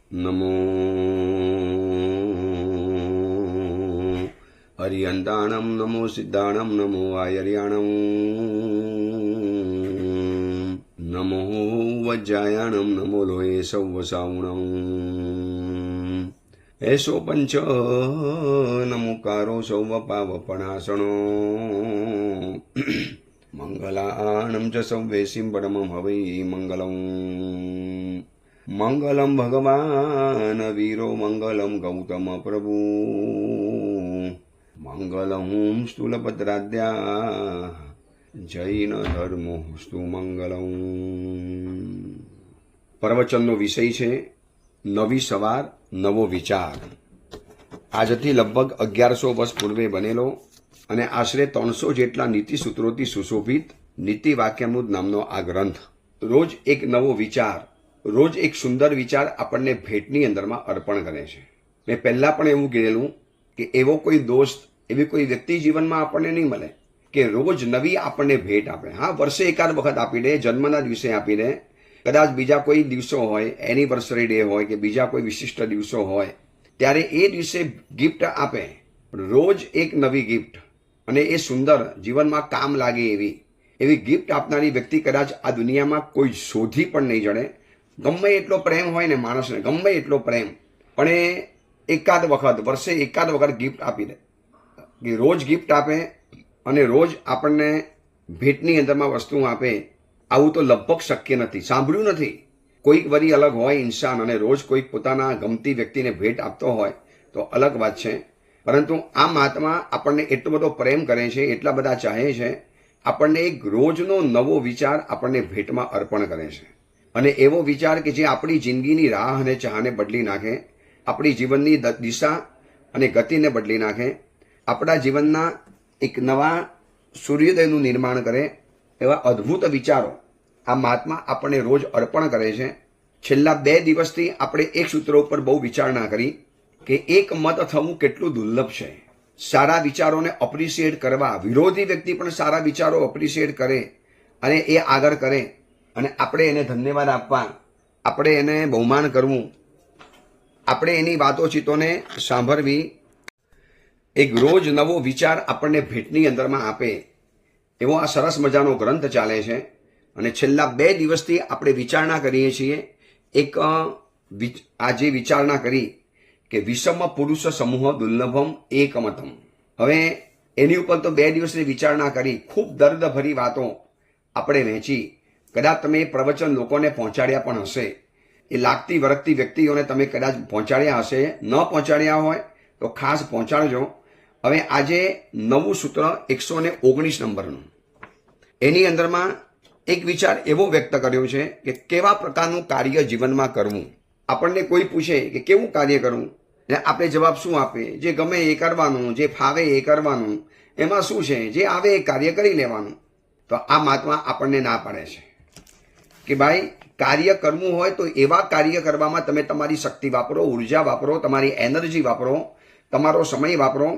નમો હરિયંતાણમ નમો સિદ્ધાણમ નમો આયર્યાણમ નમો વજ્જાયાણમ નમો લોહે સૌવસાવણમ એસો પંચ નમોકારો સૌવ પાવપણાસણો મંગલાણમ ચ સૌવેશિમ પરમં હવૈ મંગલમ મંગલમ ભગવાન વીરો મંગલમ ગૌતમ પ્રભુ મંગલમ સ્થૂલભદ્રાદ્યા જૈન ધર્મોસ્તુ મંગલમ. પ્રવચનનો વિષય છે નવી સવાર નવો વિચાર. આજથી લગભગ 1100 વર્ષ પૂર્વે બનેલો અને આશરે 300 જેટલા નીતિ સૂત્રોથી સુશોભિત નીતિ વાક્યામૃત નામનો આ ગ્રંથ રોજ એક નવો વિચાર, રોજ એક સુંદર વિચાર આપણને ભેટની અંદરમાં અર્પણ કરે છે. મેં પહેલાં પણ એવું કીધેલું કે એવો કોઈ દોસ્ત, એવી કોઈ વ્યક્તિ જીવનમાં આપણને નહીં મળે કે રોજ નવી આપણને ભેટ આપે. હા, વર્ષે એકાદ વખત આપી દે, જન્મના દિવસે આપી દે, કદાચ બીજા કોઈ દિવસો હોય, એનિવર્સરી ડે હોય કે બીજા કોઈ વિશિષ્ટ દિવસો હોય ત્યારે એ દિવસે ગિફ્ટ આપે. રોજ એક નવી ગિફ્ટ અને એ સુંદર, જીવનમાં કામ લાગે એવી ગિફ્ટ આપનારી વ્યક્તિ કદાચ આ દુનિયામાં કોઈ શોધી પણ નહીં જડે. ગમે એટલો પ્રેમ હોય ને માણસને, ગમે એટલો પ્રેમ, પણ એ એકાદ વખત, વર્ષે એકાદ વખત ગિફ્ટ આપી દે. કે રોજ ગિફ્ટ આપે અને રોજ આપણને ભેટની અંદરમાં વસ્તુ આપે, આવું તો લગભગ શક્ય નથી. સાંભળ્યું નથી. કોઈક વળી અલગ હોય ઇન્સાન અને રોજ કોઈક પોતાના ગમતી વ્યક્તિને ભેટ આપતો હોય તો અલગ વાત છે. પરંતુ આ મહાત્મા આપણને એટલો બધો પ્રેમ કરે છે, એટલા બધા ચાહે છે, આપણને એક રોજનો નવો વિચાર આપણને ભેટમાં અર્પણ કરે છે. અને એવો વિચાર કે જે આપણી જિંદગીની રાહ અને ચાહને બદલી નાખે, આપણી જીવનની દિશા અને ગતિને બદલી નાખે, આપણા જીવનના એક નવા સૂર્યોદયનું નિર્માણ કરે, એવા અદ્ભુત વિચારો આ મહાત્મા આપણને રોજ અર્પણ કરે છે. છેલ્લા 2 દિવસથી આપણે એક સૂત્ર ઉપર બહુ વિચારણા કરી કે એક મત થવું કેટલું દુર્લભ છે. સારા વિચારોને અપ્રિશિએટ કરવા, વિરોધી વ્યક્તિ પણ સારા વિચારો અપ્રિશિએટ કરે અને એ આગળ કરે અને આપણે એને ધન્યવાદ આપવા, આપણે એને બહુમાન કરવું, આપણે એની વાતોચીતોને સાંભળવી. એક રોજ નવો વિચાર આપણને ભેટની અંદરમાં આપે એવો આ સરસ મજાનો ગ્રંથ ચાલે છે. અને છેલ્લા 2 દિવસથી આપણે વિચારણા કરીએ છીએ. એક આજે વિચારણા કરી કે વિષમ પુરુષ સમૂહ દુર્લભમ એકમતમ. હવે એની ઉપર તો 2 દિવસની વિચારણા કરી, ખૂબ દર્દભરી વાતો આપણે વહેંચી. કદાચ તમે એ પ્રવચન લોકોને પહોંચાડ્યા પણ હશે, એ લાગતી વળગતી વ્યક્તિઓને તમે કદાચ પહોંચાડ્યા હશે. ન પહોંચાડ્યા હોય તો ખાસ પહોંચાડજો. હવે આજે નવું સૂત્ર 119 નંબરનું, એની અંદરમાં એક વિચાર એવો વ્યક્ત કર્યો છે કે કેવા પ્રકારનું કાર્ય જીવનમાં કરવું. આપણને કોઈ પૂછે કે કેવું કાર્ય કરવું, ને આપણે જવાબ શું આપે? જે ગમે એ કરવાનું, જે ફાવે એ કરવાનું, એમાં શું છે, જે આવે એ કાર્ય કરી લેવાનું. તો આ મહાત્મા આપણને ના પાડે છે કે ભાઈ કાર્ય કરવું હોય તો એવા કાર્ય કરવામાં તમે તમારી શક્તિ વાપરો, ઉર્જા વાપરો, તમારી એનર્જી વાપરો, તમારો સમય વાપરો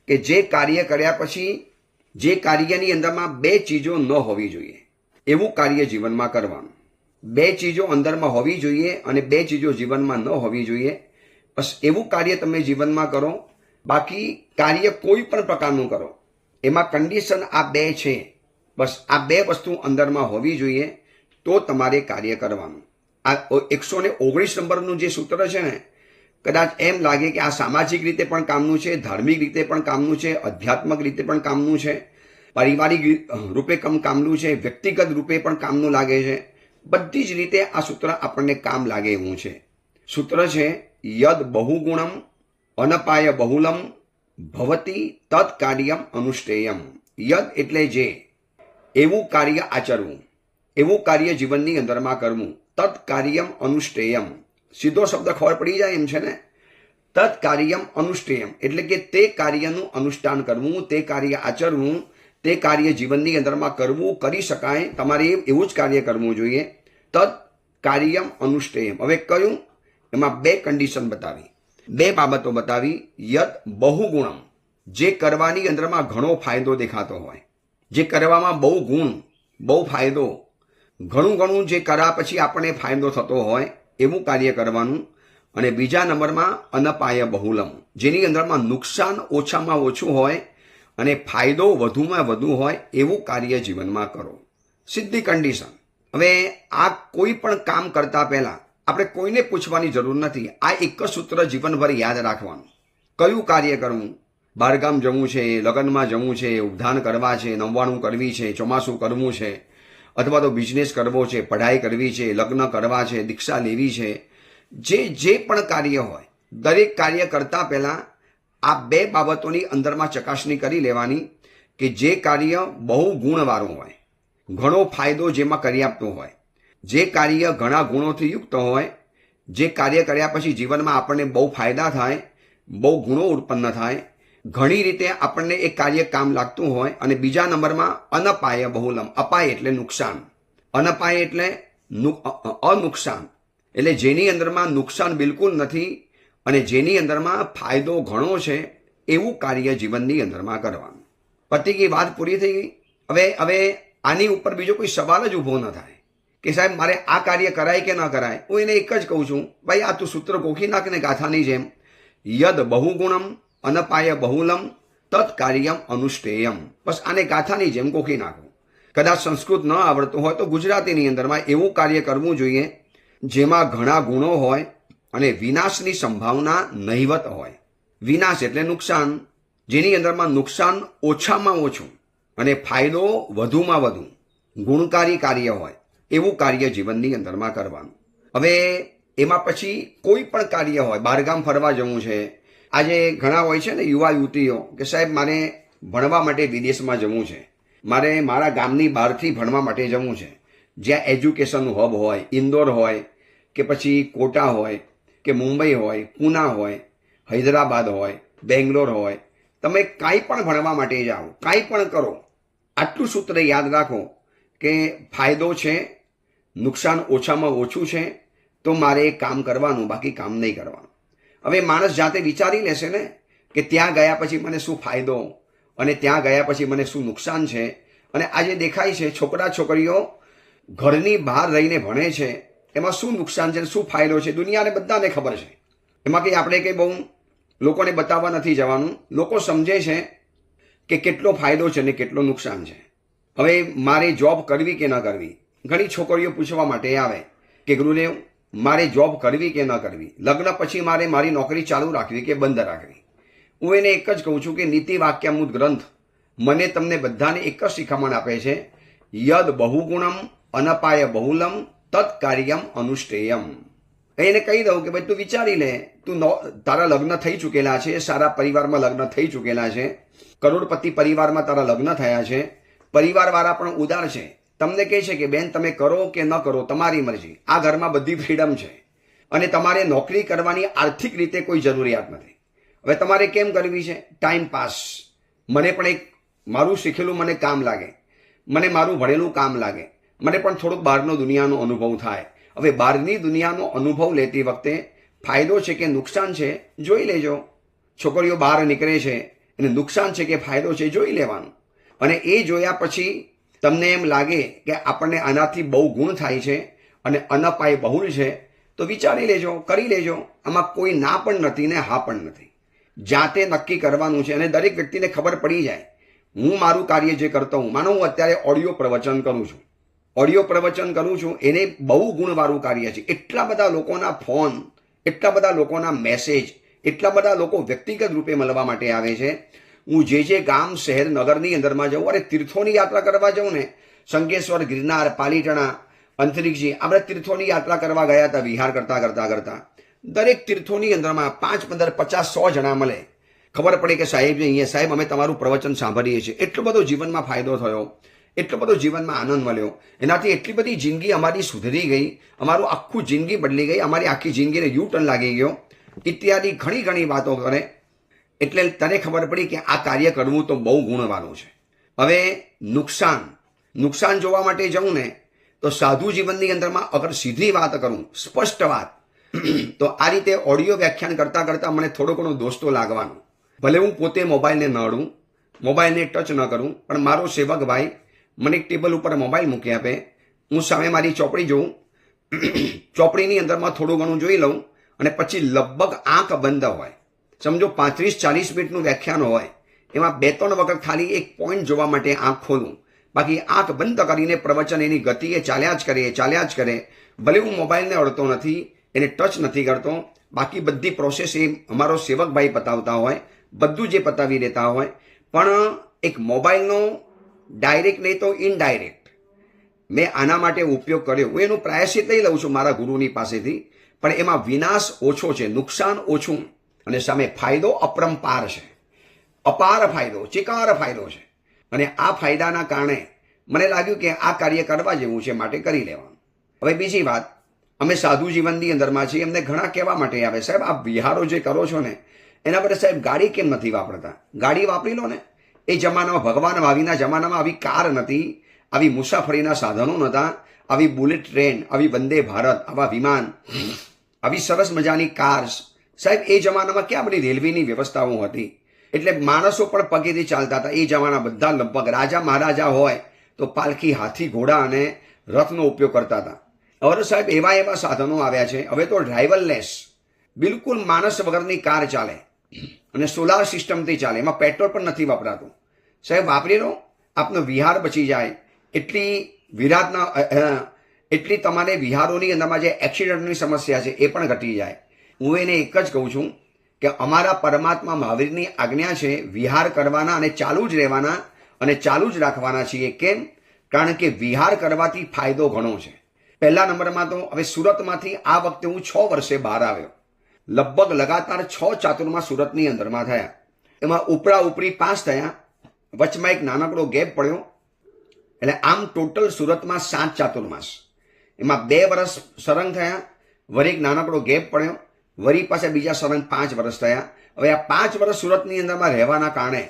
કે જે કાર્ય કર્યા પછી જે કાર્યની અંદરમાં 2 ચીજો ન હોવી જોઈએ એવું કાર્ય જીવનમાં કરવાનું. 2 ચીજો અંદરમાં હોવી જોઈએ અને 2 ચીજો જીવનમાં ન હોવી જોઈએ. બસ એવું કાર્ય તમે જીવનમાં કરો. બાકી કાર્ય કોઈ પણ પ્રકારનું કરો, એમાં કન્ડિશન આ 2 છે. બસ આ 2 વસ્તુ અંદરમાં હોવી જોઈએ તો તમારે કાર્ય કરવાનું. આ 119 નંબરનું જે સૂત્ર છે ને, કદાચ એમ લાગે કે આ સામાજિક રીતે પણ કામનું છે, ધાર્મિક રીતે પણ કામનું છે, આધ્યાત્મિક રીતે પણ કામનું છે, પારિવારિક રૂપે કામનું છે, વ્યક્તિગત રૂપે પણ કામનું લાગે છે. બધી જ રીતે આ સૂત્ર આપણને કામ લાગે એવું છે. સૂત્ર છે યદ બહુગુણમ અનપાય બહુલમ ભવતી તત્ કાર્યમ અનુષ્ઠેયમ. યદ એટલે જે, એવું કાર્ય આચરવું, એવું કાર્ય જીવનની અંદરમાં કરવું. તત્ કાર્યમ અનુષ્ઠેયમ, સીધો શબ્દ ખબર પડી જાય એમ છે ને. તત્ કાર્યમ અનુષ્ઠેયમ એટલે કે તે કાર્યનું અનુષ્ઠાન કરવું, તે કાર્ય આચરવું, તે કાર્ય જીવનની અંદરમાં કરવું, કરી શકાય. તમારે એવું જ કાર્ય કરવું જોઈએ. તત્ કાર્યમ અનુષ્ઠેયમ. હવે કયું? એમાં 2 કન્ડિશન બતાવી, 2 બાબતો બતાવી. યદ બહુગુણમ, જે કરવાની અંદરમાં ઘણો ફાયદો દેખાતો હોય, જે કરવામાં બહુ ગુણ, બહુ ફાયદો, ઘણું જે કર્યા પછી આપણને ફાયદો થતો હોય એવું કાર્ય કરવાનું. અને બીજા નંબરમાં અનપાય બહુલમ, જેની અંદરમાં નુકસાન ઓછામાં ઓછું હોય અને ફાયદો વધુમાં વધુ હોય એવું કાર્ય જીવનમાં કરો. સીધી કન્ડિશન. હવે આ કોઈ પણ કામ કરતા પહેલા આપણે કોઈને પૂછવાની જરૂર નથી. આ એક જ સૂત્ર જીવનભર યાદ રાખવાનું. કયું કાર્ય કરવું? બહારગામ જવું છે, લગ્નમાં જવું છે, ઉદ્ધાન કરવા છે, નવવાણું કરવી છે, ચોમાસું કરવું છે, અથવા તો બિઝનેસ કરવો છે, પઢાઈ કરવી છે, લગ્ન કરવા છે, દીક્ષા લેવી છે, જે પણ કાર્ય હોય દરેક કાર્ય કરતા પહેલા આ બે બાબતોની અંદરમાં ચકાસણી કરી લેવાની કે જે કાર્ય બહુ ગુણવાળું હોય, ઘણો ફાયદો જેમાં કરી આપતું હોય, જે કાર્ય ઘણા ગુણોથી યુક્ત હોય, જે કાર્ય કર્યા પછી જીવનમાં આપણને બહુ ફાયદા થાય, બહુ ગુણો ઉત્પન્ન થાય, ઘણી રીતે આપણને એ કાર્ય કામ લાગતું હોય. અને બીજા નંબરમાં અનપાય બહુલમ. અપાય એટલે નુકસાન, અનપાય એટલે અનુકસાન, એટલે જેની અંદરમાં નુકસાન બિલકુલ નથી અને જેની અંદરમાં ફાયદો ઘણો છે એવું કાર્ય જીવનની અંદરમાં કરવાનું. પતી ગઈ, વાત પૂરી થઈ ગઈ. હવે આની ઉપર બીજો કોઈ સવાલ જ ઊભો ન થાય કે સાહેબ મારે આ કાર્ય કરાય કે ન કરાય. હું એને એક જ કહું છું, ભાઈ આ તું સૂત્ર ગોખી નાખને ગાથાની જેમ. યદ બહુગુણમ અનપાય બહુલમ તત્ કાર્યમ અનુષ્ઠેયમ. બસ આને ગાથાની જેમ ગોખી નાખો. કદાચ સંસ્કૃત ન આવડતું હોય તો ગુજરાતીની અંદરમાં એવું કાર્ય કરવું જોઈએ જેમાં ઘણા ગુણો હોય અને વિનાશની સંભાવના નહિવત હોય. વિનાશ એટલે નુકસાન, જેની અંદરમાં નુકસાન ઓછામાં ઓછું અને ફાયદો વધુમાં વધુ ગુણકારી કાર્ય હોય એવું કાર્ય જીવનની અંદરમાં કરવાનું. હવે એમાં પછી કોઈ પણ કાર્ય હોય, બહારગામ ફરવા જવું છે. આજે ઘણા હોય છે ને યુવા યુવતીઓ કે સાહેબ મારે ભણવા માટે વિદેશમાં જવું છે, મારે મારા ગામની બહારથી ભણવા માટે જવું છે, જ્યાં એજ્યુકેશનનું હબ હોય, ઇન્દોર હોય કે પછી કોટા હોય કે મુંબઈ હોય, પૂના હોય, હૈદરાબાદ હોય, બેંગ્લોર હોય. તમે કાંઈ પણ ભણવા માટે જાઓ, કાંઈ પણ કરો, આટલું સૂત્ર યાદ રાખો કે ફાયદો છે, નુકસાન ઓછામાં ઓછું છે, તો મારે એ કામ કરવાનું, બાકી કામ નહીં કરવાનું. હવે માણસ જાતે વિચારી લેશે ને કે ત્યાં ગયા પછી મને શું ફાયદો અને ત્યાં ગયા પછી મને શું નુકસાન છે. અને આજે દેખાય છે છોકરા છોકરીઓ ઘરની બહાર રહીને ભણે છે, એમાં શું નુકસાન છે, શું ફાયદો છે, દુનિયાને બધાને ખબર છે. એમાં કંઈ આપણે કંઈ બહુ લોકોને બતાવવા નથી જવાનું. લોકો સમજે છે કે કેટલો ફાયદો છે ને કેટલો નુકસાન છે. હવે મારે જોબ કરવી કે ન કરવી, ઘણી છોકરીઓ પૂછવા માટે આવે કે ગુરુદેવ મારે જોબ કરવી કે ન કરવી, લગ્ન પછી મારે મારી નોકરી ચાલુ રાખવી કે બંધ રાખવી. હું એને એક જ કહું છું કે નીતિ વાક્યામૃત ગ્રંથ મને તમને બધાને એક જ શિખામણ આપે છે, યદ બહુગુણમ અનપાય બહુલમ તત્ કાર્યમ અનુષ્ઠેયમ. એને કહી દઉં કે ભાઈ તું વિચારી લે, તું તારા લગ્ન થઈ ચૂકેલા છે, સારા પરિવારમાં લગ્ન થઈ ચૂકેલા છે, કરોડપતિ પરિવારમાં તારા લગ્ન થયા છે, પરિવારવાળા પણ ઉદાર છે, તમને કહે છે કે બેન તમે કરો કે ન કરો તમારી મરજી, આ ઘરમાં બધી ફ્રીડમ છે અને તમારે નોકરી કરવાની આર્થિક રીતે કોઈ જરૂરિયાત નથી. હવે તમારે કેમ કરવી છે? Time pass. મને પણ એક મારું શીખેલું મને કામ લાગે, મને મારું ભણેલું કામ લાગે, મને પણ થોડોક બહારનો દુનિયાનો અનુભવ થાય. હવે બહારની દુનિયાનો અનુભવ લેતી વખતે ફાયદો છે કે નુકસાન છે જોઈ લેજો. છોકરીઓ બહાર નીકળે છે એને નુકસાન છે કે ફાયદો છે જોઈ લેવાનું. અને એ જોયા પછી તમને એમ લાગે કે આપણને આનાથી બહુ ગુણ થાય છે અને અનપાય બહુલ છે તો વિચારી લેજો, કરી લેજો. આમાં કોઈ ના પણ નથી ને હા પણ નથી. જાતે નક્કી કરવાનું છે અને દરેક વ્યક્તિને ખબર પડી જાય. હું મારું કાર્ય જે કરતો હું, માનો હું અત્યારે ઓડિયો પ્રવચન કરું છું, ઓડિયો પ્રવચન કરું છું, એને બહુ ગુણવાળું કાર્ય છે. એટલા બધા લોકોના ફોન, એટલા બધા લોકોના મેસેજ, એટલા બધા લોકો વ્યક્તિગત રૂપે મળવા માટે આવે છે. હું જે ગામ શહેર નગરની અંદરમાં જાઉં, અરે તીર્થોની યાત્રા કરવા જાઉં ને, શંકેશ્વર, ગિરનાર, પાલીટણા, અંતરિક્ષજી, આપણે તીર્થોની યાત્રા કરવા ગયા હતા વિહાર કરતા. દરેક તીર્થોની અંદરમાં 5, 15, 50, 100 જણા મળે. ખબર પડે કે સાહેબ અહીંયા સાહેબ અમે તમારું પ્રવચન સાંભળીએ છીએ. એટલો બધો જીવનમાં ફાયદો થયો, એટલો બધો જીવનમાં આનંદ મળ્યો. એનાથી એટલી બધી જિંદગી અમારી સુધરી ગઈ, અમારું આખું જિંદગી બદલી ગઈ, અમારી આખી જિંદગીને યુ ટર્ન લાગી ગયો, ઇત્યાદિ ઘણી વાતો કરે. એટલે તને ખબર પડી કે આ કાર્ય કરવું તો બહુ ગુણવાળું છે. હવે નુકસાન જોવા માટે જાઉં ને તો સાધુ જીવનની અંદરમાં અગર સીધી વાત કરું, સ્પષ્ટ વાત, તો આ રીતે ઓડિયો વ્યાખ્યાન કરતા મને થોડો ઘણો દોષ તો લાગવાનો. ભલે હું પોતે મોબાઈલને ન અડું, મોબાઈલને ટચ ન કરું, પણ મારો સેવક ભાઈ મને એક ટેબલ ઉપર મોબાઈલ મૂકી આપે, હું સામે મારી ચોપડી જોઉં, ચોપડીની અંદરમાં થોડું ઘણું જોઈ લઉં અને પછી લગભગ આંખ બંધ હોય. સમજો 35-40 મિનિટનું વ્યાખ્યાન હોય, એમાં 2-3 વખત ખાલી એક પોઈન્ટ જોવા માટે આંખ ખોલું, બાકી આંખ બંધ કરીને પ્રવચન એની ગતિએ ચાલ્યા જ કરે. ભલે હું મોબાઈલને અડતો નથી, એને ટચ નથી કરતો, બાકી બધી પ્રોસેસ એ અમારો સેવકભાઈ પતાવતા હોય, બધું જે પતાવી દેતા હોય. પણ એક મોબાઈલનો ડાયરેક્ટ નહીં તો ઇનડાયરેક્ટ મેં આના માટે ઉપયોગ કર્યો. હું એનું પ્રાયશ્ચિત લઈ લઉં છું મારા ગુરુની પાસેથી, પણ એમાં વિનાશ ઓછો છે, નુકસાન ઓછું, અને સામે ફાયદો અપરંપાર છે, અપાર ફાયદો, ચિકાર ફાયદો છે. અને આ ફાયદાના કારણે મને લાગ્યું કે આ કાર્ય કરવા જેવું છે, માટે કરી લેવાનું. હવે બીજી વાત, અમે સાધુ જીવનની અંદરમાં છીએ. એમને ઘણા કહેવા માટે આવે, સાહેબ આ વિહારો જે કરો છો ને એના પર સાહેબ ગાડી કેમ નથી વાપરતા? ગાડી વાપરી લો ને. એ જમાનામાં, ભગવાન ભાવિના જમાનામાં આવી કાર નથી, આવી મુસાફરીના સાધનો નહોતા, આવી બુલેટ ટ્રેન, આવી વંદે ભારત, આવા વિમાન, આવી સરસ મજાની કાર્સ. સાહેબ એ જમાનામાં ક્યાં બધી રેલવેની વ્યવસ્થાઓ હતી? એટલે માણસો પણ પગેથી ચાલતા હતા. એ જમાના બધા લગભગ રાજા મહારાજા હોય તો પાલખી, હાથી, ઘોડા અને રથનો ઉપયોગ કરતા હતા. હવે સાહેબ એવા સાધનો આવ્યા છે, હવે તો ડ્રાઈવરલેસ, બિલકુલ માણસ વગરની કાર ચાલે અને સોલાર સિસ્ટમથી ચાલે, એમાં પેટ્રોલ પણ નથી વપરાતું. સાહેબ વાપરી લો, આપનો વિહાર બચી જાય. એટલી તમારે વિહારોની અંદરમાં જે એક્સિડન્ટની સમસ્યા છે એ પણ ઘટી જાય. હું એને એક જ કહું છું કે અમારા પરમાત્મા મહાવીરની આજ્ઞા છે વિહાર કરવાના અને ચાલુ જ રહેવાના અને ચાલુ જ રાખવાના છીએ. કેમ? કારણ કે વિહાર કરવાથી ફાયદો ઘણો છે. પહેલા નંબરમાં તો હવે સુરતમાંથી આ વખતે હું 6 વર્ષે બહાર આવ્યો. લગભગ લગાતાર 6 ચાતુર્માસ સુરતની અંદરમાં થયા. એમાં ઉપરા ઉપરી 5 થયા, વચમાં એક નાનકડો ગેપ પડ્યો, એટલે આમ ટોટલ સુરતમાં 7 ચાતુર્માસ. એમાં 2 વર્ષ સળંગ થયા, વળી એક નાનકડો ગેપ પડ્યો, વળી પાસે બીજા સળંગ 5 વર્ષ થયા. હવે આ 5 વર્ષ સુરતની અંદરમાં રહેવાના કારણે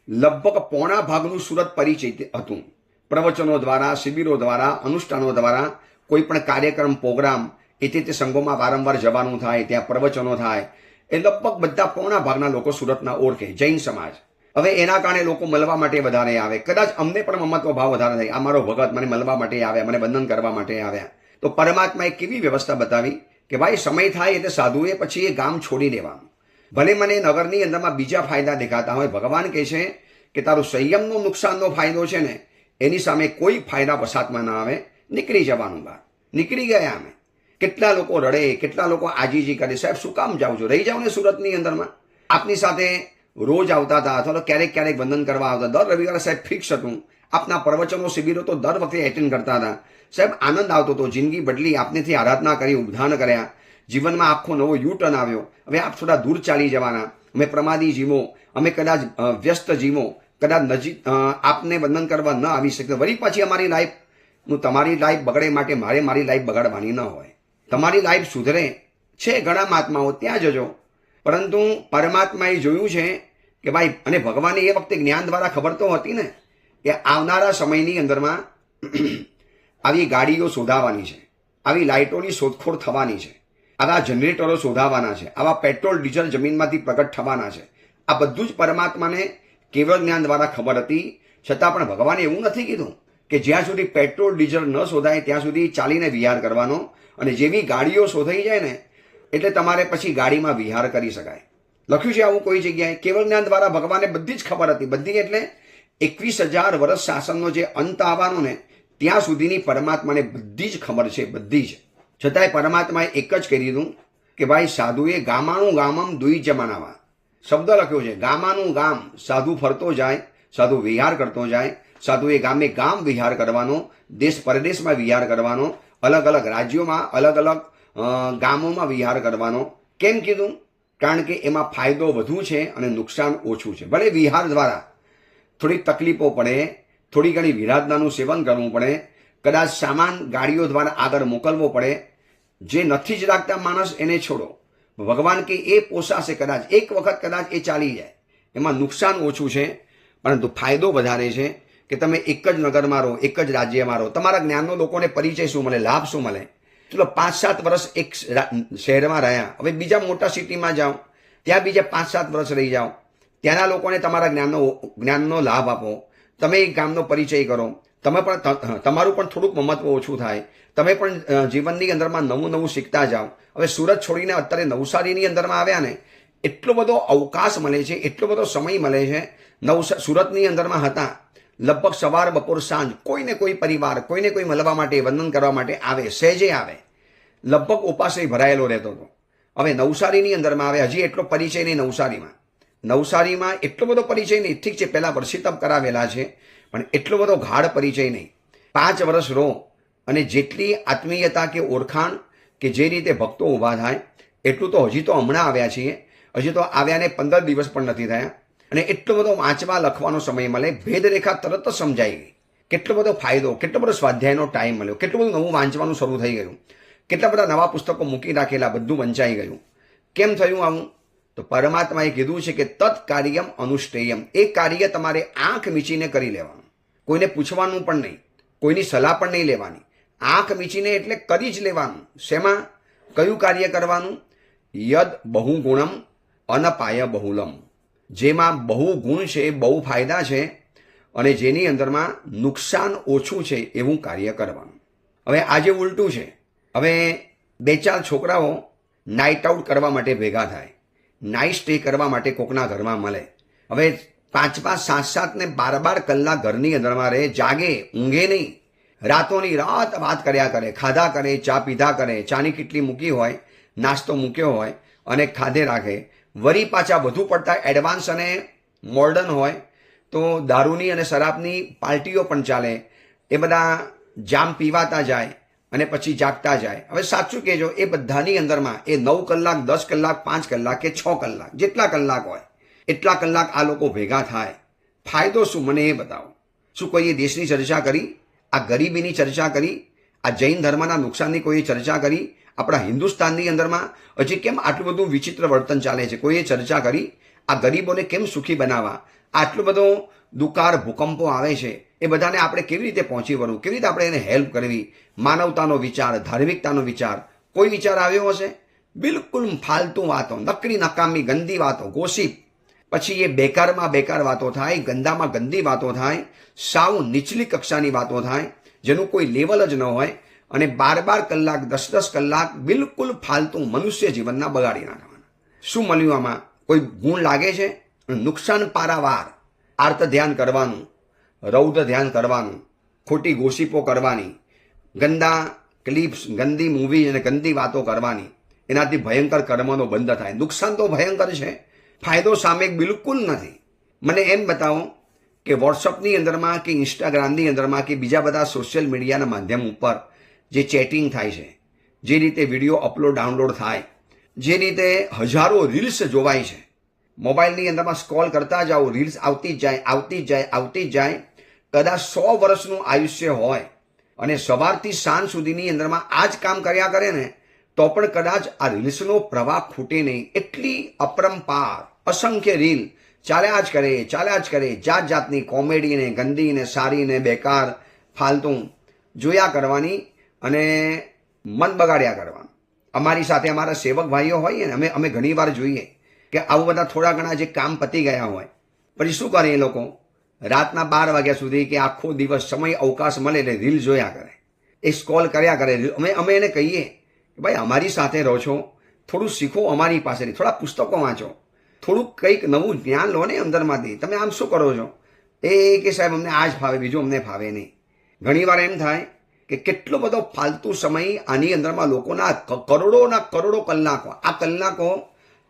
લગભગ પોણા ભાગનું સુરત પરિચય હતું. પ્રવચનો દ્વારા, શિબિરો દ્વારા, અનુષ્ઠાનો દ્વારા, કોઈ પણ કાર્યક્રમ, પ્રોગ્રામ, તે સંઘોમાં વારંવાર જવાનું થાય, ત્યાં પ્રવચનો થાય, એ લગભગ બધા પોણા ભાગના લોકો સુરતના ઓળખે, જૈન સમાજ. હવે એના કારણે લોકો મળવા માટે વધારે આવે. કદાચ અમને પણ મમત્વ ભાવ વધારે થાય, આ મારો ભગત મને મળવા માટે આવ્યા, મને વંદન કરવા માટે આવ્યા. તો પરમાત્માએ કેવી વ્યવસ્થા બતાવી કે ભાઈ સમય થાય એટલે સાધુએ પછી એ ગામ છોડી દેવાનું. ભલે મને નગરની અંદરમાં બીજા ફાયદા દેખાતા હોય, ભગવાન કહે છે કે તારું સંયમનો નુકસાનનો ફાયદો છે ને એની સામે કોઈ ફાયદા વસાતમાં ના આવે, નીકળી જવાનું બહાર. નીકળી ગયા અમે. કેટલા લોકો રડે, કેટલા લોકો આજીજી કરે, સાહેબ શું કામ જાઓ છો, રહી જાઓ ને સુરતની અંદરમાં. આપની સાથે રોજ આવતા હતા અથવા તો ક્યારેક વંદન કરવા આવતા. દર રવિવારે સાહેબ ફિક્સ હતું. આપના પ્રવચનો, શિબિરો તો દર વખતે એટેન્ડ કરતા હતા. સાહેબ આનંદ આવતો હતો, જિંદગી બદલી, આપનેથી આરાધના કરી, ઉદ્ધાન કર્યા, જીવનમાં આખો નવો યુ ટર્ન આવ્યો. હવે આપ થોડા દૂર ચાલી જવાના. અમે પ્રમાદી જીવો, અમે કદાચ વ્યસ્ત જીવો, કદાચ નજીક આપને વંદન કરવા ન આવી શકે, વળી પાછી અમારી લાઈફ, તમારી લાઈફ બગડે માટે મારે મારી લાઈફ બગાડવાની ન હોય. તમારી લાઈફ સુધરે છે, ઘણા મહાત્માઓ ત્યાં જજો. પરંતુ પરમાત્માએ જોયું છે કે ભાઈ, અને ભગવાને એ વખતે જ્ઞાન દ્વારા ખબર તો હતી ને કે આવનારા સમયની અંદરમાં આવી ગાડીઓ શોધાવાની છે, આવી લાઇટોની શોધખોળ થવાની છે, આવા જનરેટરો શોધાવાના છે, આવા પેટ્રોલ ડીઝલ જમીનમાંથી પ્રગટ થવાના છે. આ બધું જ પરમાત્માને કેવળ જ્ઞાન દ્વારા ખબર હતી. છતાં પણ ભગવાને એવું નથી કીધું કે જ્યાં સુધી પેટ્રોલ ડીઝલ ન શોધાય ત્યાં સુધી ચાલીને વિહાર કરવાનો, અને જેવી ગાડીઓ શોધાઈ જાય ને એટલે તમારે પછી ગાડીમાં વિહાર કરી શકાય. લખ્યું છે આવું કોઈ જગ્યાએ. કેવળ જ્ઞાન દ્વારા ભગવાને બધી જ ખબર હતી. બધી એટલે 21,000 વર્ષ શાસનનો જે અંત આવવાનો ને ત્યાં સુધીની પરમાત્માને બધી જ ખબર છે, બધી જ. છતાંય પરમાત્માએ એક જ કહી દીધું કે ભાઈ સાધુએ ગામાનું ગામમ દુઈ જમાનામાં શબ્દ લખ્યો છે. ગામાનું ગામ, સાધુ ફરતો જાય, સાધુ વિહાર કરતો જાય, સાધુએ ગામે ગામ વિહાર કરવાનો, દેશ પરદેશમાં વિહાર કરવાનો, અલગ અલગ રાજ્યોમાં, અલગ અલગ ગામોમાં વિહાર કરવાનો. કેમ કીધું? કારણ કે એમાં ફાયદો વધુ છે અને નુકસાન ઓછું છે. ભલે વિહાર દ્વારા થોડી તકલીફો પડે, થોડી ઘણી વિરાધનાનું સેવન કરવું પડે, કદાચ સામાન ગાડીઓ દ્વારા આગળ મોકલવો પડે. જે નથી જ રાખતા માણસ એને છોડો. ભગવાન કે એ પોસાશે, કદાચ એક વખત કદાચ એ ચાલી જાય. એમાં નુકસાન ઓછું છે પરંતુ ફાયદો વધારે છે કે તમે એક જ નગરમાં રહો, એક જ રાજ્યમાં રહો. તમારા જ્ઞાનનો લોકોને પરિચય શું મળે, લાભ શું મળે? ચલો 5-7 વર્ષ એક શહેરમાં રહ્યા, હવે બીજા મોટા સિટીમાં જાઓ, ત્યાં બીજા 5-7 વર્ષ રહી જાઓ, ત્યાંના લોકોને તમારા જ્ઞાનનો લાભ આપો. તમે એક ગામનો પરિચય કરો, તમે પણ તમારું પણ થોડુંક મહત્વ ઓછું થાય, તમે પણ જીવનની અંદરમાં નવું નવું શીખતા જાઓ. હવે સુરત છોડીને અત્યારે નવસારીની અંદરમાં આવ્યા ને, એટલો બધો અવકાશ મળે છે, એટલો બધો સમય મળે છે. સુરતની અંદરમાં હતા, લગભગ સવાર બપોર સાંજ કોઈને કોઈ પરિવાર કોઈને કોઈ મળવા માટે વંદન કરવા માટે આવે, સહેજે આવે, લગભગ ઉપાશ્રય ભરાયેલો રહેતો હતો. હવે નવસારીની અંદરમાં આવે, હજી એટલો પરિચય નહીં નવસારીમાં એટલો બધો પરિચય નહીં. ઠીક છે, પહેલાં વર્ષિતપ કરાવેલા છે, પણ એટલો બધો ગાઢ પરિચય નહીં. 5 વર્ષ રહો અને જેટલી આત્મીયતા કે ઓળખાણ કે જે રીતે ભક્તો ઊભા થાય એટલું તો હજી તો હમણાં આવ્યા છીએ, હજી તો આવ્યાને 15 દિવસ પણ નથી થયા, અને એટલો બધો વાંચવા લખવાનો સમય મળે, ભેદરેખા તરત જ સમજાઈ ગઈ. કેટલો બધો ફાયદો, કેટલો બધો સ્વાધ્યાયનો ટાઈમ મળ્યો, કેટલું બધું નવું વાંચવાનું શરૂ થઈ ગયું, કેટલા બધા નવા પુસ્તકો મૂકી રાખેલા, બધું વંચાઈ ગયું. કેમ થયું આવું? તો પરમાત્માએ કીધું છે કે તત્કાર્યમ અનુષ્ઠેયમ, એ કાર્ય તમારે આંખ મીચીને કરી લેવાનું, કોઈને પૂછવાનું પણ નહીં, કોઈની સલાહ પણ નહીં લેવાની, આંખ મીચીને એટલે કરી જ લેવાનું. શેમાં? કયું કાર્ય કરવાનું? યદ બહુ ગુણમ અનપાય બહુલમ, જેમાં બહુ ગુણ છે, બહુ ફાયદા છે, અને જેની અંદરમાં નુકસાન ઓછું છે એવું કાર્ય કરવાનું. હવે આજે ઉલટું છે. હવે 2-4 છોકરાઓ નાઇટ આઉટ કરવા માટે ભેગા થાય, નાઇટ સ્ટે કરવા માટે કોકના ઘરમાં મળે. હવે 5-5, 7-7 ને 12 કલાક ઘરની અંદરમાં રહે, જાગે, ઊંઘે નહીં, રાતોની રાત વાત કર્યા કરે, ખાધા કરે, ચા પીધા કરે, ચાની કીટલી મૂકી હોય, નાસ્તો મૂક્યો હોય અને ખાધે રાખે. વળી પાછા વધુ પડતા એડવાન્સ અને મોડર્ન હોય તો દારૂની અને શરાબની પાર્ટીઓ પણ ચાલે. એ બધા જામ પીવાતા જાય અને પછી જાગતા જાય. હવે સાચું કહેજો, એ બધાની અંદરમાં એ 9 કલાક, 10 કલાક, 5 કલાક કે 6 કલાક, જેટલા કલાક હોય એટલા કલાક આ લોકો ભેગા થાય. ફાયદો શું મને એ બતાવો. શું કોઈએ દેશની ચર્ચા કરી? આ ગરીબીની ચર્ચા કરી? આ જૈન ધર્મના નુકસાનની કોઈએ ચર્ચા કરી? આપણા હિન્દુસ્તાનની અંદરમાં હજી કેમ આટલું બધું વિચિત્ર વર્તન ચાલે છે, કોઈએ ચર્ચા કરી? આ ગરીબોને કેમ સુખી બનાવવા? આટલું બધો દુકાળ ભૂકંપો આવે છે, એ બધાને આપણે કેવી રીતે પહોંચી વળવું, કેવી રીતે આપણે એને હેલ્પ કરવી? માનવતાનો વિચાર, ધાર્મિકતાનો વિચાર કોઈ વિચાર આવ્યો હશે? બિલકુલ ફાલતુ વાતો, નકરી નકામી ગંદી વાતો, ગોસિપ. પછી એ બેકારમાં બેકાર વાતો થાય, ગંદામાં ગંદી વાતો થાય, સાવ નીચલી કક્ષાની વાતો થાય, જેનું કોઈ લેવલ જ ન હોય, અને 12 કલાક, 10-10 કલાક બિલકુલ ફાલતુ મનુષ્ય જીવનના બગાડી નાખવાના. શું મળ્યું આમાં? કોઈ ગુણ લાગે છે? નુકસાન પારાવાર. આર્ત ધ્યાન કરવાનું, રૌદ્ર ધ્યાન કરવાનું, ખોટી ગોસિપો કરવાની, ગંદા ક્લિપ્સ, ગંદી મૂવી અને ગંદી વાતો કરવાની. એનાથી ભયંકર કર્મનો બંધ થાય. નુકસાન તો ભયંકર છે, ફાયદો સામે બિલકુલ નથી. મને એમ બતાવો કે વોટ્સઅપની અંદરમાં કે ઇન્સ્ટાગ્રામની અંદરમાં કે બીજા બધા સોશિયલ મીડિયાના માધ્યમ ઉપર જે ચેટિંગ થાય છે, જે રીતે વિડીયો અપલોડ ડાઉનલોડ થાય, જે રીતે હજારો રીલ્સ જોવાય છે, મોબાઈલની અંદરમાં સ્ક્રોલ કરતા જાઓ, રીલ્સ આવતી જ જાય. કદાચ 100 વર્ષનું આયુષ્ય હોય અને સવારથી સાંજ સુધીની અંદરમાં આ જ કામ કર્યા કરે ને, તો પણ કદાચ આ રીલ્સનો પ્રવાહ ખૂટે નહીં. એટલી અપરંપાર અસંખ્ય રીલ ચાલ્યા જ કરે, જાત જાતની કોમેડી ને ગંદી ને સારી ને બેકાર ફાલતુ જોયા કરવાની અને મન બગાડ્યા કરવાનું. અમારી સાથે અમારા સેવક ભાઈઓ હોય ને, અમે ઘણી વાર જોઈએ કે આવું બધા થોડા ઘણા જે કામ પતી ગયા હોય, પછી શું કરે એ લોકો? રાતના 12 વાગ્યા સુધી કે આખો દિવસ સમય અવકાશ મળે એટલે રીલ જોયા કરે, એ સ્ક્રોલ કર્યા કરે. અમે એને કહીએ કે ભાઈ અમારી સાથે રહો છો, થોડું શીખો અમારી પાસેથી, થોડા પુસ્તકો વાંચો, થોડુંક કંઈક નવું જ્ઞાન લો ને અંદરમાંથી. તમે આમ શું કરો છો? એ કે સાહેબ અમને આ જ ફાવે, બીજું અમને ફાવે નહીં. ઘણીવાર એમ થાય કે કેટલો બધો ફાલતુ સમય આની અંદરમાં લોકોના કરોડો કલાકો, આ કલાકો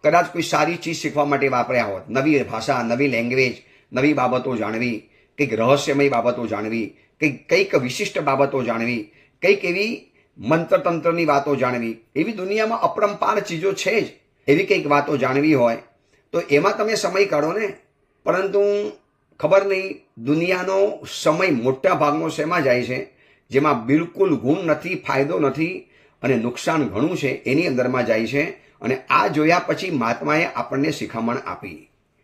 કદાચ કોઈ સારી ચીજ શીખવા માટે વાપર્યા હોત, નવી ભાષા, નવી લેંગ્વેજ, નવી બાબતો જાણવી, કંઈક રહસ્યમય બાબતો જાણવી, કંઈક વિશિષ્ટ બાબતો જાણવી, કંઈક એવી મંત્રતંત્રની વાતો જાણવી, એવી દુનિયામાં અપરંપાર ચીજો છે જ, એવી કંઈક વાતો જાણવી હોય તો એમાં તમે સમય કાઢો ને. પરંતુ ખબર નહીં દુનિયાનો સમય મોટા ભાગનો શેમાં જાય છે? જેમાં બિલકુલ ગુણ નથી, ફાયદો નથી અને નુકસાન ઘણું છે, એની અંદરમાં જાય છે. અને આ જોયા પછી મહાત્માએ આપણને શિખામણ આપી.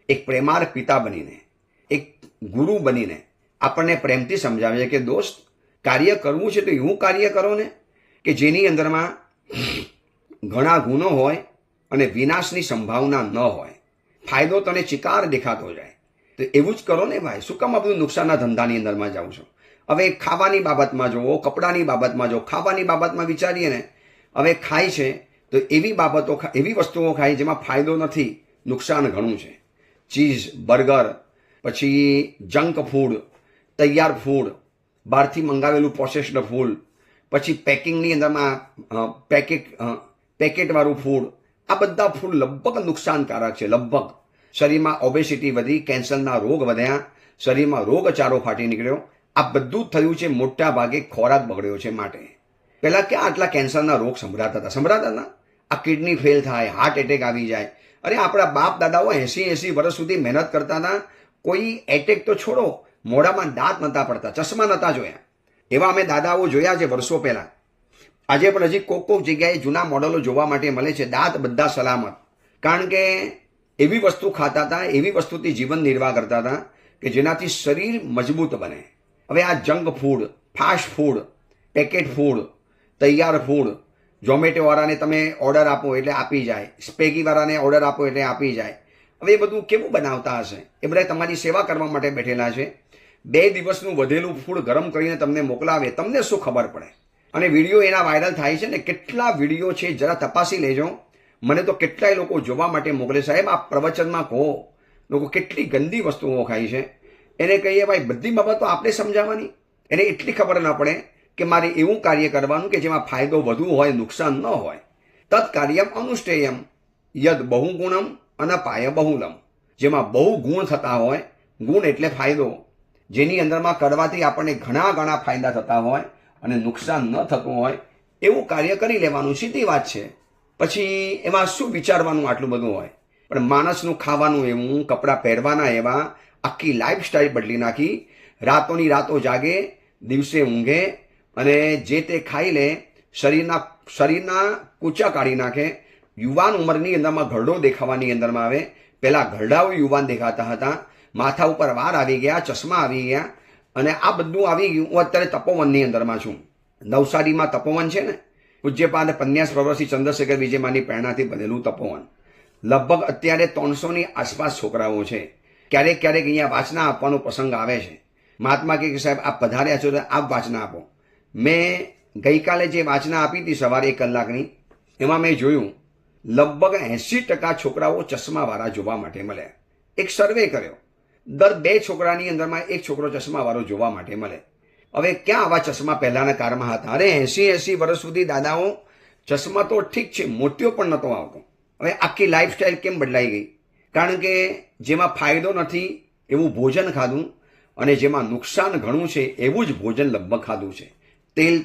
એક પ્રેમાર પિતા બનીને, એક ગુરુ બનીને આપણને પ્રેમથી સમજાવે છે કે દોસ્ત, કાર્ય કરવું છે તો એવું કાર્ય કરો ને કે જેની અંદરમાં ઘણા ગુનો હોય અને વિનાશની સંભાવના ન હોય, ફાયદો તને ચિકાર દેખાતો જાય. તો એવું જ કરો ને ભાઈ. શું કામ આ બધું નુકસાનના ધંધાની અંદરમાં જાઉં છો? હવે ખાવાની બાબતમાં જુઓ, કપડાની બાબતમાં જુઓ. ખાવાની બાબતમાં વિચારીએ ને, હવે ખાય છે તો એવી વસ્તુઓ ખાય જેમાં ફાયદો નથી, નુકસાન ઘણું છે. ચીઝ, બર્ગર, પછી જંક ફૂડ, તૈયાર ફૂડ, બહારથી મંગાવેલું પ્રોસેસ્ડ ફૂડ, પછી પેકિંગની અંદરમાં પેકેટવાળું ફૂડ, આ બધા ફૂડ લગભગ નુકસાનકારક છે. લગભગ શરીરમાં ઓબેસિટી વધી, કેન્સરના રોગ વધ્યા, શરીરમાં રોગચાળો ફાટી નીકળ્યો. આ બધું થયું છે મોટા ભાગે ખોરાક બગડ્યો છે માટે. પહેલાં ક્યાં આટલા કેન્સરના રોગ સંભળાતા હતા? આ કિડની ફેલ થાય, હાર્ટ એટેક આવી જાય. અરે આપણા બાપ દાદાઓ 80 વર્ષ સુધી મહેનત કરતા હતા. કોઈ એટેક તો છોડો, મોઢામાં દાંત નહોતા પડતા, ચશ્મા નહોતા જોયા. એવા અમે દાદાઓ જોયા છે વર્ષો પહેલા. આજે પણ હજી કોક જગ્યાએ જૂના મોડલો જોવા માટે મળે છે. દાંત બધા સલામત, કારણ કે એવી વસ્તુ ખાતા હતા, એવી વસ્તુથી જીવન નિર્વાહ કરતા હતા કે જેનાથી શરીર મજબૂત બને. હવે આ junk food, fast food, packet food, તૈયાર ફૂડ, ઝોમેટોવાળાને તમે ઓર્ડર આપો એટલે આપી જાય, સ્પેગીવાળાને ઓર્ડર આપો એટલે આપી જાય. હવે એ બધું કેવું બનાવતા હશે? એ બધા તમારી સેવા કરવા માટે બેઠેલા છે. 2 દિવસનું વધેલું ફૂડ ગરમ કરીને તમને મોકલાવે, તમને શું ખબર પડે? અને વિડીયો એના વાયરલ થાય છે ને, કેટલા વિડીયો છે જરા તપાસી લેજો. મને તો કેટલાય લોકો જોવા માટે મોકલે, સાહેબ આ પ્રવચનમાં કહો લોકો કેટલી ગંદી વસ્તુઓ ખાય છે. એને કહીએ ભાઈ બધી બાબતો આપણે સમજાવવાની. એને એટલી ખબર ન પડે કે મારે એવું કાર્ય કરવાનું કે જેમાં ફાયદો વધુ હોય, નુકસાન ન હોય. તત્કાર્યમ અનુષ્ઠેયમ યદ બહુગુણમ અનપાય બહુલમ. જેમાં બહુ ગુણ થતા હોય, ગુણ એટલે ફાયદો, જેની અંદરમાં કરવાથી આપણને ઘણા ફાયદા થતા હોય અને નુકસાન ન થતું હોય, એવું કાર્ય કરી લેવાનું. સીધી વાત છે. પછી એમાં શું વિચારવાનું આટલું બધું હોય? પણ માણસનું ખાવાનું એવું, કપડાં પહેરવાના એવા, આખી લાઈફસ્ટાઈલ બદલી નાખી. રાતોની રાતો જાગે, દિવસે ઊંઘે અને જે તે ખાઈ લે, શરીરના કૂચા કાઢી નાખે. યુવાન ઉંમરની અંદરમાં ઘરડો દેખાવાની અંદરમાં આવે. પહેલા ઘરડાઓ યુવાન દેખાતા હતા, માથા ઉપર વાર આવી ગયા, ચશ્મા આવી ગયા અને આ બધું આવી ગયું. હું અત્યારે તપોવનની અંદરમાં છું. નવસારીમાં તપોવન છે ને, પૂજ્યપાદ પન્યાસ પ્રવર્ષી ચંદ્રશેખર વિજયમાની પ્રેરણાથી બનેલું તપોવન. લગભગ અત્યારે 300ની આસપાસ છોકરાઓ છે. ક્યારેક અહીંયા વાચના આપવાનો પ્રસંગ આવે છે. મહાત્મા કે સાહેબ આપ પધાર્યા છો તો આપ વાચના આપો. મેં ગઈકાલે જે વાચના આપી હતી સવારે 1 કલાકની, એમાં મેં જોયું લગભગ 80% છોકરાઓ ચશ્માવાળા જોવા માટે મળ્યા. એક સર્વે કર્યો, દર 2 છોકરાની અંદરમાં 1 છોકરો ચશ્માવાળો જોવા માટે મળે. હવે ક્યાં આવા ચશ્મા પહેલાના કાળમાં હતા? અરે 80 વર્ષ સુધી દાદાઓ ચશ્મા તો ઠીક છે, મોતિયો પણ નહોતો આવતો. હવે આખી લાઈફસ્ટાઈલ કેમ બદલાઈ ગઈ? કારણ કે જેમાં ફાયદો નથી એવું ભોજન ખાધું અને જેમાં નુકસાન ઘણું છે એવું જ ભોજન લગભગ ખાધું છે. તેલ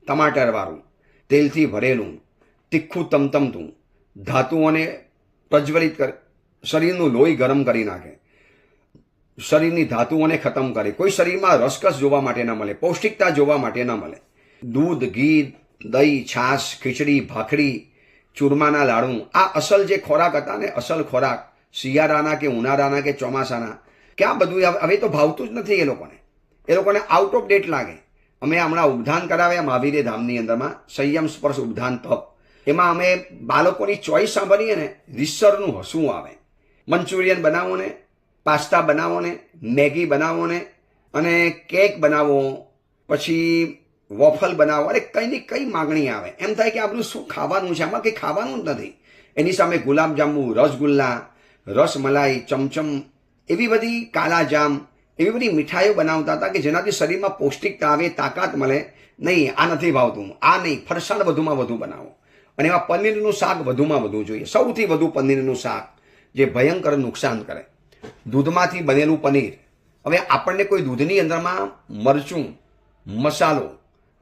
ટમાટરવાળું, તેલથી ભરેલું, તીખું તમતમતું, ધાતુઓને પ્રજ્વલિત કરે, શરીરનું લોહી ગરમ કરી નાખે, શરીરની ધાતુઓને ખતમ કરે. કોઈ શરીરમાં રસકસ જોવા માટે ન મળે, પૌષ્ટિકતા જોવા માટે ન મળે. દૂધ, ઘી, દહીં, છાશ, ખીચડી, ભાખરી, ચૂરમાના લાડુ, આ અસલ જે ખોરાક હતા ને, અસલ ખોરાક શિયાળાના કે ઉનાળાના કે ચોમાસાના, ક્યાં બધું હવે તો ભાવતું જ નથી એ લોકોને આઉટ ઓફ ડેટ લાગે. અમે હમણાં ઉપધાન કરાવ્યા મહાવીર ધામની અંદરમાં, સંયમ સ્પર્શ ઉપધાન તપ. એમાં અમે બાળકોની ચોઈસ સાંભળીએ ને, રીસરનું હસવું આવે. મંચુરિયન બનાવો ને, પાસ્તા બનાવો ને, મેગી બનાવો ને, અને કેક બનાવો, પછી વોફલ બનાવો. અરે કઈ માગણી આવે. એમ થાય કે આ બધું શું ખાવાનું છે? આમાં કંઈ ખાવાનું જ નથી. એની સામે ગુલાબજાંબુ, રસગુલ્લા, રસમલાઈ, ચમચમ, એવી બધી કાલાજામ, એવી બધી મીઠાઈઓ બનાવતા હતા કે જેનાથી શરીરમાં પૌષ્ટિકતા આવે, તાકાત મળે. નહીં, આ નથી ભાવતું, આ નહીં, ફરસાણ વધુમાં વધુ બનાવો. અને એમાં પનીરનું શાક વધુમાં વધુ જોઈએ, સૌથી વધુ પનીરનું શાક, જે ભયંકર નુકસાન કરે. દૂધમાંથી બનેલું પનીર. હવે આપણને કોઈ દૂધની અંદરમાં મરચું, મસાલો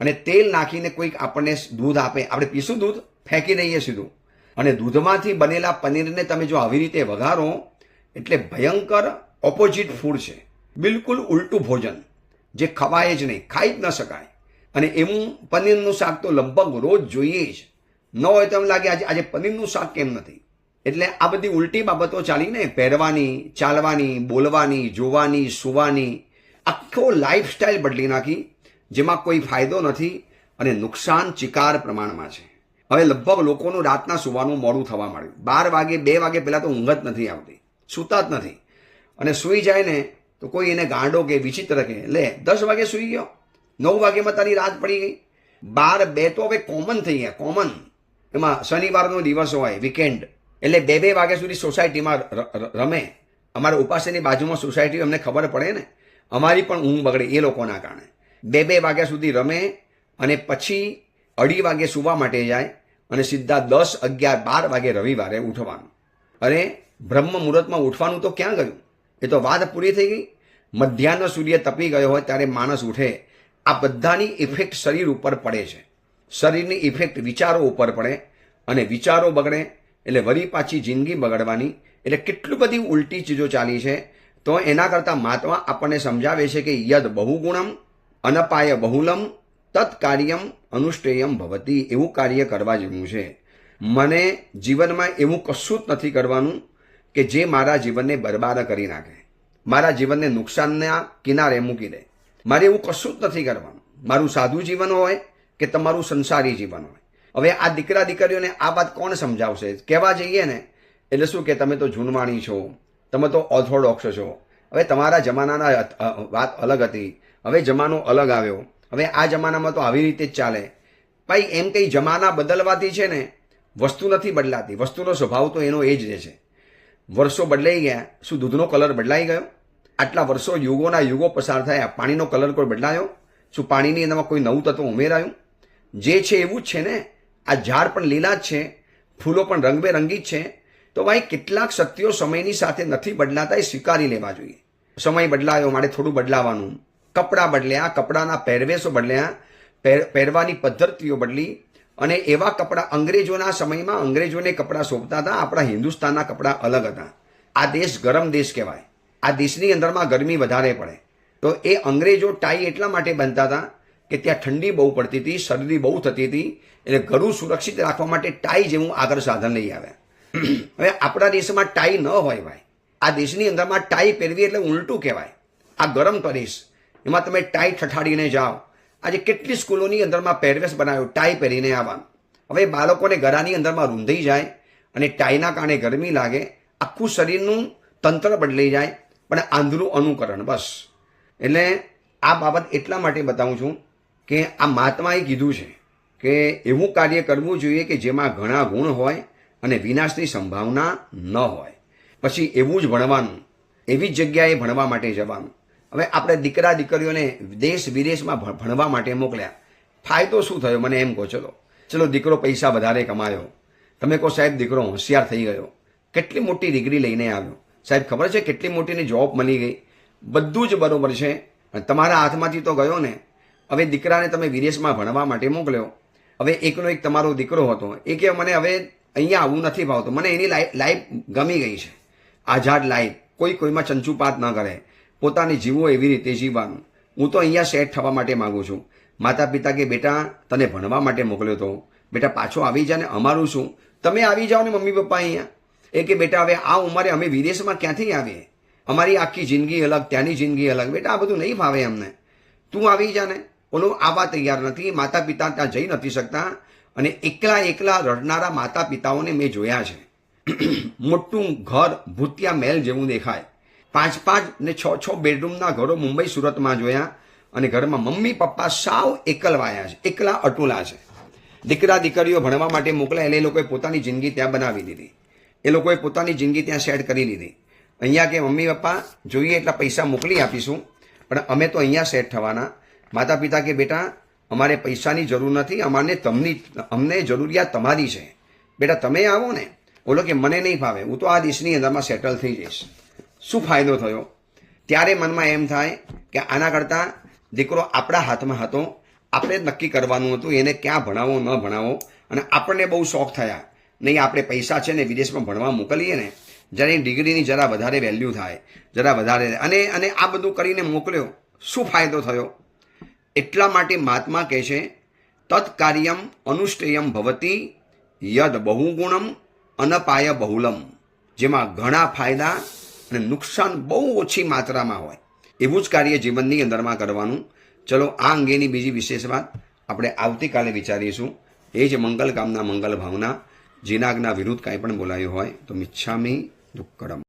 અને તેલ નાખીને કોઈક આપણને દૂધ આપે, આપણે પીશું દૂધ? ફેંકી દઈએ સીધું. અને દૂધમાંથી બનેલા પનીરને તમે જો આવી રીતે વઘારો એટલે ભયંકર ઓપોઝિટ ફૂડ છે. બિલકુલ ઉલટું ભોજન, જે ખવાય જ નહીં, ખાઈ જ ન શકાય. અને એવું પનીરનું શાક તો લગભગ રોજ જોઈએ જ. ન હોય તો એમ લાગે આજે પનીરનું શાક કેમ નથી? એટલે આ બધી ઉલટી બાબતો ચાલીને પહેરવાની, ચાલવાની, બોલવાની, જોવાની, સુવાની, આખો લાઈફસ્ટાઈલ બદલી નાખી, જેમાં કોઈ ફાયદો નથી અને નુકસાન ચિકાર પ્રમાણમાં છે. હવે લગભગ લોકોનું રાતના સુવાનું મોડું થવા માંડ્યું. 12 વાગે 2 વાગે પહેલાં તો ઊંઘ જ નથી આવતી, સૂતા જ નથી. અને સૂઈ જાય ને તો કોઈ એને ગાંડો કે વિચિત્ર કે લે 10 વાગે સૂઈ ગયો, 9 વાગ્યામાં તારી રાત પડી ગઈ. 12 2 તો હવે કોમન થઈ ગયા, કોમન. એમાં શનિવારનો દિવસ હોય, વીકેન્ડ, એટલે 2 વાગ્યા સુધી સોસાયટીમાં રમે. અમારા ઉપાસની બાજુમાં સોસાયટી, અમને ખબર પડે ને, અમારી પણ ઊંઘ બગડે એ લોકોના કારણે. 2 વાગ્યા સુધી રમે અને પછી 2:30 વાગે સૂવા માટે જાય અને સીધા 10, 11, 12 વાગે રવિવારે ઉઠવાનું. અરે બ્રહ્મ મુહૂર્તમાં ઉઠવાનું તો ક્યાં ગયું? એ તો વાત પૂરી થઈ ગઈ. મધ્યાહન સૂર્ય તપી ગયો હોય ત્યારે માણસ ઉઠે. આ બધાની ઇફેક્ટ શરીર ઉપર પડે છે. શરીરની ઇફેક્ટ વિચારો ઉપર પડે અને વિચારો બગડે એટલે વળી પાછી જિંદગી બગડવાની. એટલે કેટલી બધી ઉલટી ચીજો ચાલી છે. તો એના કરતાં મહાત્મા આપણને સમજાવે છે કે યદ બહુગુણમ અનપાય બહુલમ તત્કાર્યમ અનુષ્ઠેયમ ભવતી. એવું કાર્ય કરવા જેવું છે. મને જીવનમાં એવું કશું જ નથી કરવાનું કે જે મારા જીવનને બરબાદ કરી નાખે, મારા જીવનને નુકસાનના કિનારે મૂકી દે. મારે એવું કશું જ નથી કરવાનું. મારું સાદું જીવન હોય કે તમારું સંસારી જીવન હોય. હવે આ દીકરા દીકરીઓને આ વાત કોણ સમજાવશે? કહેવા જઈએ ને એટલે શું કે તમે તો જૂનવાણી છો, તમે તો ઓર્થોડોક્સ છો. હવે તમારા જમાનાના વાત અલગ હતી, હવે જમાનો અલગ આવ્યો. હવે આ જમાનામાં તો આવી રીતે જ ચાલે. ભાઈ એમ કંઈ જમાના બદલવાથી છે ને વસ્તુ નથી બદલાતી. વસ્તુનો સ્વભાવ તો એનો એ જ રહે છે. વર્ષો બદલાઈ ગયા, શું દૂધનો કલર બદલાઈ ગયો? આટલા વર્ષો યુગોના યુગો પસાર થયા, પાણીનો કલર કોઈ બદલાયો? શું પાણીની અંદરમાં કોઈ નવું તત્વ ઉમેરાયું? જે છે એવું જ છે ને. આ ઝાડ પણ લીલા જ છે, ફૂલો પણ રંગબેરંગી જ છે. તો ભાઈ કેટલાક સત્યો સમયની સાથે નથી બદલાતા, એ સ્વીકારી લેવા જોઈએ. સમય બદલાયો, મારે થોડું બદલાવાનું. કપડાં બદલ્યા, કપડાના પહેરવેશો બદલ્યા, પહેરવાની પદ્ધતિઓ બદલી. અને એવા કપડાં અંગ્રેજોના સમયમાં અંગ્રેજોને કપડાં શોભતા હતા, આપણા હિન્દુસ્તાનના કપડાં અલગ હતા. આ દેશ ગરમ દેશ કહેવાય. આ દેશની અંદરમાં ગરમી વધારે પડે. તો એ અંગ્રેજો ટાઈ એટલા માટે બનતા હતા કે ત્યાં ઠંડી બહુ પડતી હતી, શરદી બહુ થતી હતી. એટલે ગળું સુરક્ષિત રાખવા માટે ટાઈ જેવું આગળ સાધન લઈ આવ્યા. હવે આપણા દેશમાં ટાઈ ન હોય ભાઈ. આ દેશની અંદરમાં ટાઈ પહેરવી એટલે ઉલટું કહેવાય. આ ગરમ પ્રદેશ, એમાં તમે ટાઈ ઠઠાડીને જાઓ. આજે કેટલી સ્કૂલોની અંદરમાં પહેરવેશ બનાવ્યો, ટાઈ પહેરીને આવવાનું. હવે બાળકોને ગળાની અંદરમાં રૂંધાઈ જાય અને ટાઈના કારણે ગરમી લાગે, આખું શરીરનું તંત્ર બદલાઈ જાય, પણ આંધળું અનુકરણ બસ. એટલે આ બાબત એટલા માટે બતાવું છું કે આ મહાત્માએ કીધું છે કે એવું કાર્ય કરવું જોઈએ કે જેમાં ઘણા ગુણ હોય અને વિનાશની સંભાવના ન હોય. પછી એવું જ ભણવાનું, એવી જ જગ્યાએ ભણવા માટે જવાનું. હવે આપણે દીકરા દીકરીઓને દેશ વિદેશમાં ભણવા માટે મોકલ્યા. ફાયદો શું થયો મને એમ કહો? ચલો દીકરો પૈસા વધારે કમાયો, તમે કહો સાહેબ દીકરો હોશિયાર થઈ ગયો, કેટલી મોટી ડિગ્રી લઈને આવ્યો, સાહેબ ખબર છે કેટલી મોટીની જોબ મળી ગઈ, બધું જ બરોબર છે. તમારા હાથમાંથી તો ગયો ને. હવે દીકરાને તમે વિદેશમાં ભણવા માટે મોકલ્યો. હવે એકનો એક તમારો દીકરો હતો, એ કે મને હવે અહીંયા આવવું નથી ભાવતું, મને એની લાઈફ ગમી ગઈ છે, આઝાદ લાઈફ, કોઈમાં ચંચુપાત ન કરે, પોતાની જીવો એવી રીતે જીવવાનું. હું તો અહીંયા સેટ થવા માટે માગું છું. માતા પિતા કે બેટા તને ભણવા માટે મોકલ્યો તો, બેટા પાછો આવી જા ને, અમારું શું, તમે આવી જાઓ ને મમ્મી પપ્પા અહીંયા. એ કે બેટા હવે આ ઉંમરે અમે વિદેશમાં ક્યાંથી આવીએ, અમારી આખી જિંદગી અલગ, ત્યાંની જિંદગી અલગ, બેટા આ બધું નહીં ફાવે અમને, તું આવી જા ને. ઓલો આવવા તૈયાર નથી, માતા પિતા ત્યાં જઈ નથી શકતા. અને એકલા રડનારા માતા પિતાઓને મેં જોયા છે. મોટું ઘર ભૂતિયા મહેલ જેવું દેખાય, 5 ને 6 બેડરૂમના ઘરો મુંબઈ સુરતમાં જોયા. અને ઘરમાં મમ્મી પપ્પા સાવ એકલવાયા છે, એકલા અટુલા છે. દીકરા દીકરીઓ ભણવા માટે મોકલ્યા એટલે એ લોકોએ પોતાની જિંદગી ત્યાં બનાવી દીધી, એ લોકોએ પોતાની જિંદગી ત્યાં સેટ કરી લીધી. અહીંયા કે મમ્મી પપ્પા જોઈએ એટલા પૈસા મોકલી આપીશું, પણ અમે તો અહીંયા સેટ થવાના. માતા પિતા કે બેટા અમારે પૈસાની જરૂર નથી, અમને જરૂરિયાત તમારી છે, બેટા તમે આવો ને. ઓલો કે મને નહીં ફાવે, હું તો આ દેશની અંદરમાં સેટલ થઈ જઈશ. શું ફાયદો થયો? ત્યારે મનમાં એમ થાય કે આના કરતાં દીકરો આપણા હાથમાં હતો, આપણે જ નક્કી કરવાનું હતું એને ક્યાં ભણાવો ન ભણાવો. અને આપણને બહુ શોખ થયા, નહીં આપણે પૈસા છે ને વિદેશમાં ભણવા મોકલીએ ને, જ્યારે ડિગ્રીની જરા વધારે વેલ્યુ થાય, જરા વધારે. અને આ બધું કરીને મોકલ્યો, શું ફાયદો થયો? એટલા માટે મહાત્મા કહે છે તત્કાર્યમ અનુષ્ઠેયમ ભવતી યદ બહુગુણમ અનપાય બહુલમ. જેમાં ઘણા ફાયદા અને નુકસાન બહુ ઓછી માત્રામાં હોય, એવું જ કાર્ય જીવનની અંદરમાં કરવાનું. ચલો આ અંગેની બીજી વિશેષ વાત આપણે આવતીકાલે વિચારીશું. એ જ મંગલ કામના મંગલ ભાવના. જીનાગના વિરુદ્ધ કાંઈ પણ બોલાયું હોય તો મિચ્છામી દુક્કડમ.